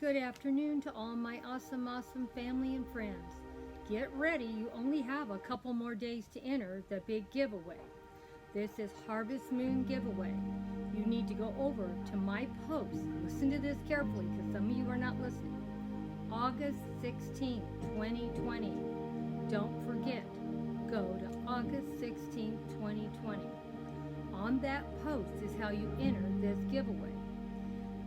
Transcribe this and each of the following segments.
Good afternoon to all my awesome family and friends. Get ready, you only have a couple more days to enter the big giveaway. This is Harvest Moon Giveaway. You need to go over to my post. Listen to this carefully because some of you are not listening. August 16th, 2020. Don't forget, go to August 16th, 2020. On that post is how you enter this giveaway.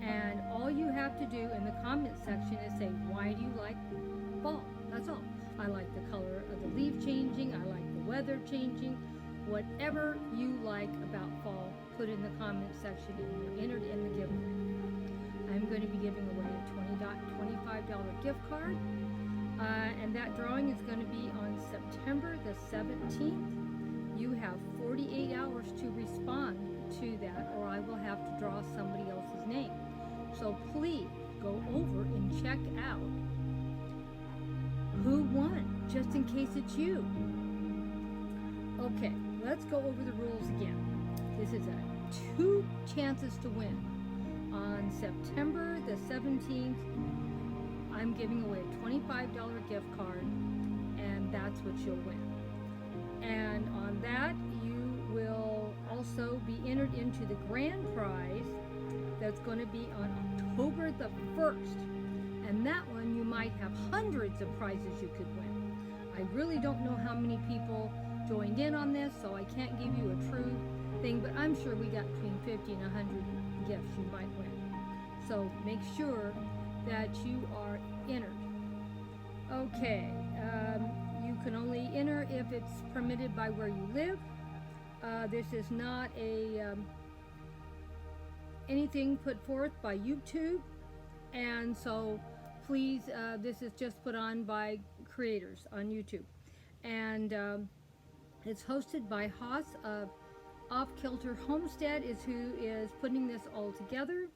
And all you have to do in the comment section is say, why do you like fall? That's all. I like the color of the leaf changing. I like the weather changing. Whatever you like about fall, put in the comment section and you're entered in the giveaway. I'm going to be giving away a $25 gift card. And that drawing is going to be on September the 17th. You have 48 hours to respond to that, or I will have to draw somebody else's name. So please go over and check out who won, just in case it's you. Okay, let's go over the rules again. This is a 2 chances to win. On September the 17th, I'm giving away a $25 gift card, and that's what you'll win. And on that, you will also be entered into the grand prize that's going to be on October the 1st. And that one, you might have hundreds of prizes you could win. I really don't know how many people joined in on this, so I can't give you a true thing, but I'm sure we got between 50 and 100 gifts you might win. So make sure that you are entered. Okay, you can only enter if it's permitted by where you live. This is not anything put forth by YouTube, and so please, this is just put on by creators on YouTube, and it's hosted by Haas of Off Kilter Homestead is who is putting this all together.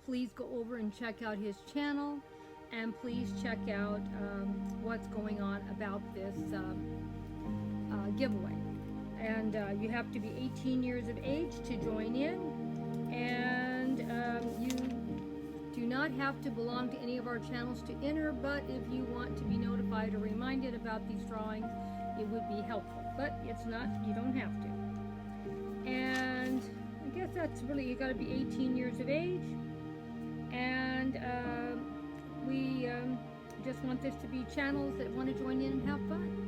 Please go over and check out his channel, and please check out what's going on about this giveaway. And you have to be 18 years of age to join in, and you do not have to belong to any of our channels to enter, but if you want to be notified or reminded about these drawings, it would be helpful. But it's not, you don't have to. And I guess that's really, you got to be 18 years of age. And we just want this to be channels that want to join in and have fun.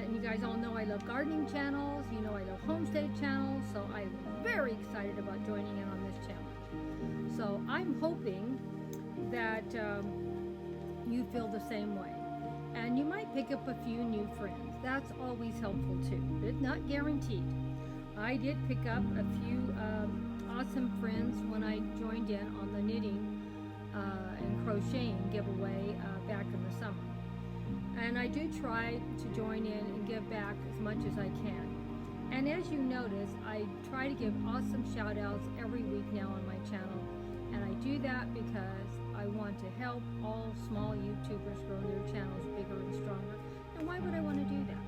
And you guys all know I love gardening channels. You know I love homestead channels. So I'm very excited about joining in on this challenge. So I'm hoping that you feel the same way. And you might pick up a few new friends. That's always helpful too, but it's not guaranteed. I did pick up a few awesome friends when I joined in on the knitting and crocheting giveaway back in the summer. And I do try to join in and give back as much as I can. And as you notice, I try to give awesome shout outs every week now on my channel. And I do that because I want to help all small YouTubers grow their channels bigger and stronger. And why would I want to do that?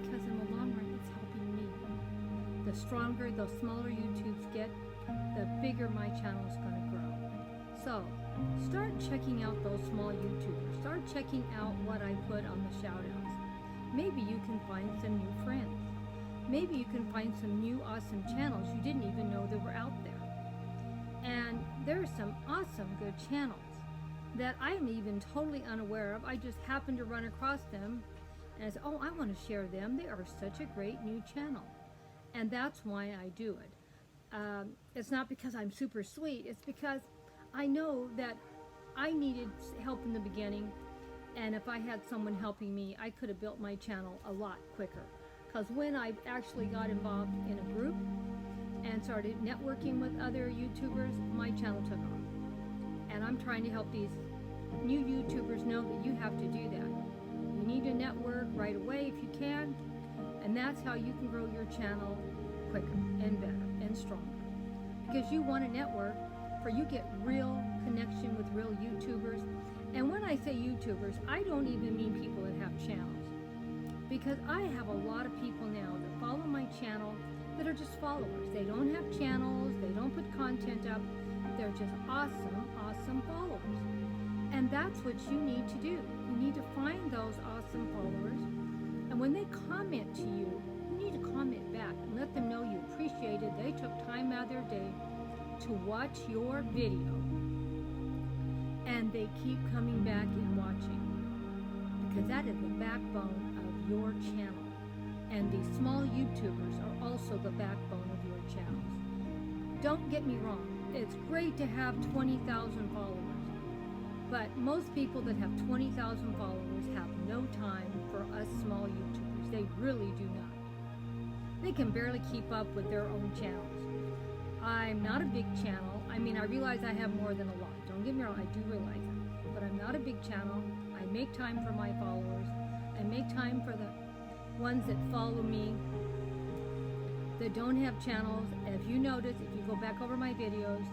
Because in the long run, it's helping me. The stronger, the smaller YouTubes get, the bigger my channel is going to grow. So start checking out those small YouTubers. Start checking out what I put on the shout outs. Maybe you can find some new friends. Maybe you can find some new awesome channels you didn't even know that were out there. And there are some awesome good channels that I am even totally unaware of. I just happened to run across them and I said, oh, I want to share them. They are such a great new channel. And that's why I do it. It's not because I'm super sweet. It's because I know that I needed help in the beginning, and if I had someone helping me, I could have built my channel a lot quicker. Because when I actually got involved in a group and started networking with other YouTubers, my channel took off. And I'm trying to help these new YouTubers know that you have to do that. You need to network right away if you can, and that's how you can grow your channel quicker and better and stronger. Because you want to network, for you get real connection with real YouTubers. And when I say YouTubers, I don't even mean people that have channels. Because I have a lot of people now that follow my channel that are just followers. They don't have channels, they don't put content up, they're just awesome followers. that's what you need to do. You need to find those awesome followers, and when they comment to you, you need to comment back and let them know you appreciate it. They took time out of their day to watch your video, and they keep coming back and watching, because that is the backbone of your channel. And these small YouTubers are also the backbone of your channels. Don't get me wrong, it's great to have 20,000 followers, but most people that have 20,000 followers have no time for us small YouTubers. They really do not. They can barely keep up with their own channels. I'm not a big channel. I mean, I realize I have more than a lot. Don't get me wrong, I do realize that. But I'm not a big channel. I make time for my followers. I make time for the ones that follow me, that don't have channels. And if you notice, if you go back over my videos,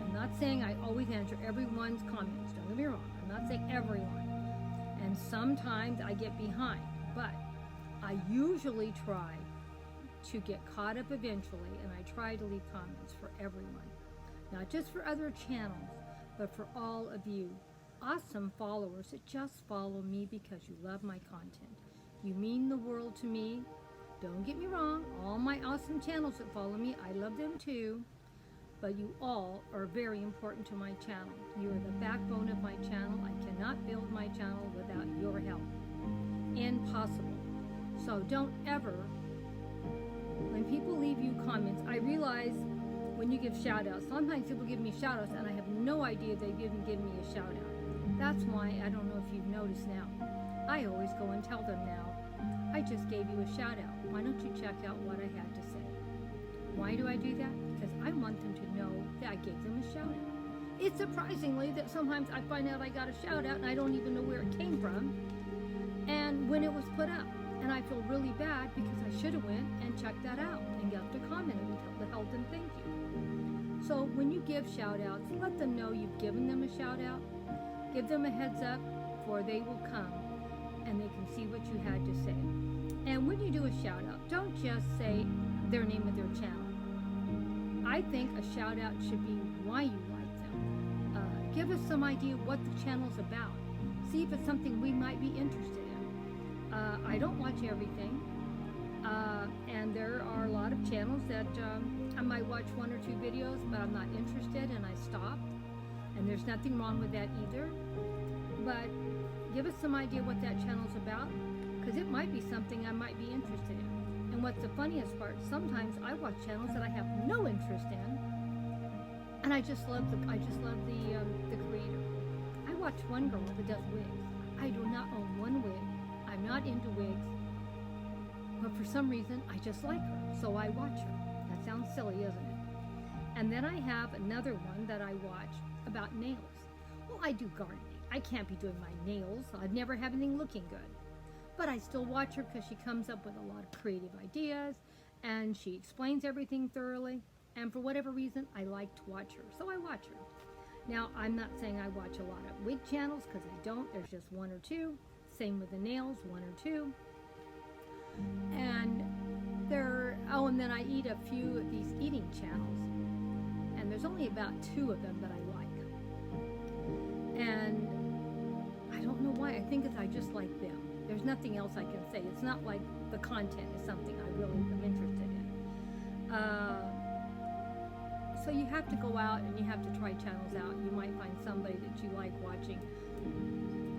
I'm not saying I always answer everyone's comments. Don't get me wrong. I'm not saying everyone. And sometimes I get behind. But I usually try to get caught up eventually, and I try to leave comments for everyone. Not just for other channels, but for all of you awesome followers that just follow me because you love my content. You mean the world to me. Don't get me wrong, all my awesome channels that follow me, I love them too. But you all are very important to my channel. You are the backbone of my channel. I cannot build my channel without your help. Impossible. So don't ever, when people leave you comments, I realize when you give shout outs, sometimes people give me shout outs and I have no idea they didn't give me a shout out. That's why, I don't know if you've noticed now, I always go and tell them now, I just gave you a shout out. Why don't you check out what I had to say? Why do I do that? Because I want them to know that I gave them a shout out. It's surprisingly that sometimes I find out I got a shout out and I don't even know where it came from and when it was put up. And I feel really bad because I should have went and checked that out and left a comment and told them thank you. So when you give shout outs, let them know you've given them a shout out. Give them a heads up, for they will come and they can see what you had to say. And when you do a shout out, don't just say their name of their channel. I think a shout out should be why you like them. Give us some idea what the channel's about. See if it's something we might be interested in. I don't watch everything, and there are a lot of channels that I might watch one or two videos, but I'm not interested and I stop. And there's nothing wrong with that either. But give us some idea what that channel's about, because it might be something I might be interested in. And what's the funniest part, sometimes I watch channels that I have no interest in, and I just love the creator. I watch one girl that does wigs. I do not own one wig. I'm not into wigs, but for some reason I just like her, so I watch her. That sounds silly, isn't it? And then I have another one that I watch about nails. Well, I do gardening. I can't be doing my nails. I'd never have anything looking good. But I still watch her because she comes up with a lot of creative ideas and she explains everything thoroughly. And for whatever reason, I like to watch her, so I watch her. Now, I'm not saying I watch a lot of wig channels because I don't. There's just one or two. Same with the nails, one or two. And and then I eat a few of these eating channels. And there's only about 2 of them that I like. And I don't know why. I think it's I just like them. There's nothing else I can say. It's not like the content is something I really am interested in. So you have to go out and you have to try channels out. You might find somebody that you like watching.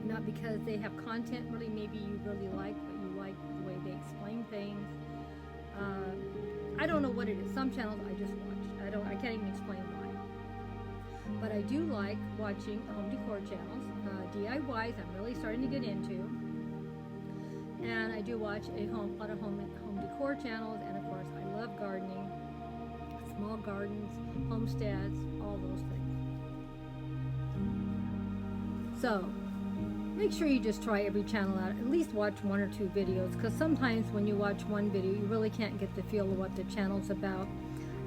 Not because they have content really maybe you really like, but you like the way they explain things. I don't know what it is. Some channels I just watch. I can't even explain why. But I do like watching home decor channels. DIYs I'm really starting to get into. And I do watch a lot of home decor channels, and of course I love gardening, small gardens, homesteads, all those things. So make sure you just try every channel out. At least watch 1 or 2 videos, because sometimes when you watch one video, you really can't get the feel of what the channel's about.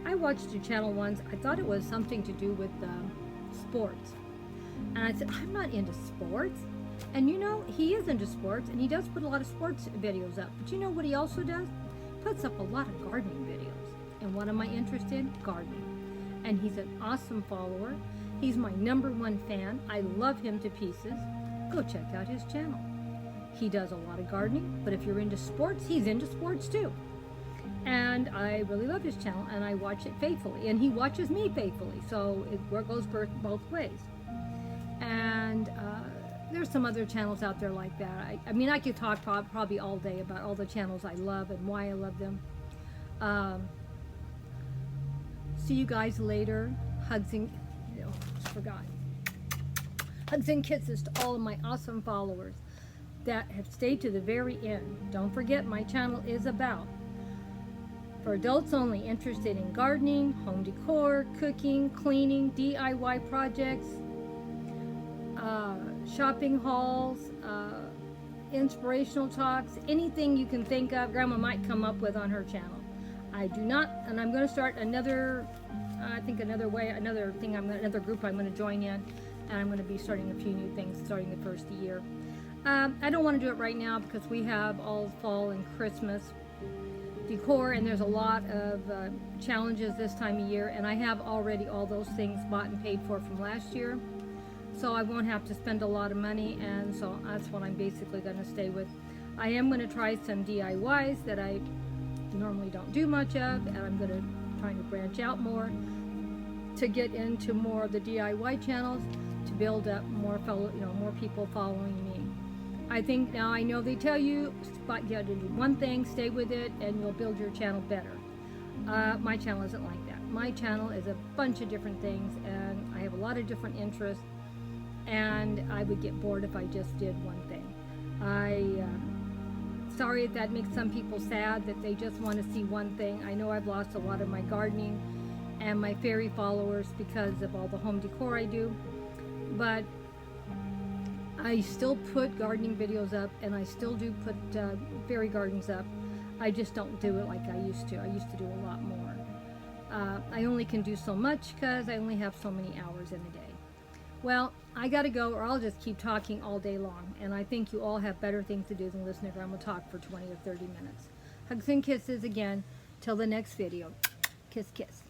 I watched a channel once. I thought it was something to do with sports. And I said, I'm not into sports. And you know, he is into sports, and he does put a lot of sports videos up. But you know what he also does? Puts up a lot of gardening videos. And what am I interested in? Gardening. And he's an awesome follower. He's my #1 fan. I love him to pieces. Go check out his channel. He does a lot of gardening, but if you're into sports, he's into sports too. And I really love his channel, and I watch it faithfully, and he watches me faithfully, so it goes both ways. And there's some other channels out there like that. I mean, I could talk probably all day about all the channels I love and why I love them. See you guys later. Hugs and, forgot. Hugs and kisses to all of my awesome followers that have stayed to the very end. Don't forget, my channel is about for adults only interested in gardening, home decor, cooking, cleaning, DIY projects, shopping hauls, inspirational talks, anything you can think of, Grandma might come up with on her channel. I do not, and I'm going to start another, another group I'm going to join in, and I'm going to be starting a few new things starting the first of the year. I don't want to do it right now because we have all fall and Christmas decor, and there's a lot of challenges this time of year, and I have already all those things bought and paid for from last year, so I won't have to spend a lot of money, and so that's what I'm basically going to stay with. I am going to try some DIYs that I normally don't do much of, and I'm going to try to branch out more to get into more of the DIY channels to build up more more people following me. I think now, I know they tell you, you got to do one thing, stay with it, and you'll build your channel better. My channel isn't like that. My channel is a bunch of different things, and I have a lot of different interests, and I would get bored if I just did one thing. Sorry if that makes some people sad, that they just want to see one thing. I know I've lost a lot of my gardening and my fairy followers because of all the home decor I do, but I still put gardening videos up, and I still do put fairy gardens up. I just don't do it like I used to. I used to do a lot more. I only can do so much because I only have so many hours in a day. Well, I gotta go, or I'll just keep talking all day long, and I think you all have better things to do than listen to Grandma talk for 20 or 30 minutes. Hugs and kisses again. Till the next video. Kiss, kiss.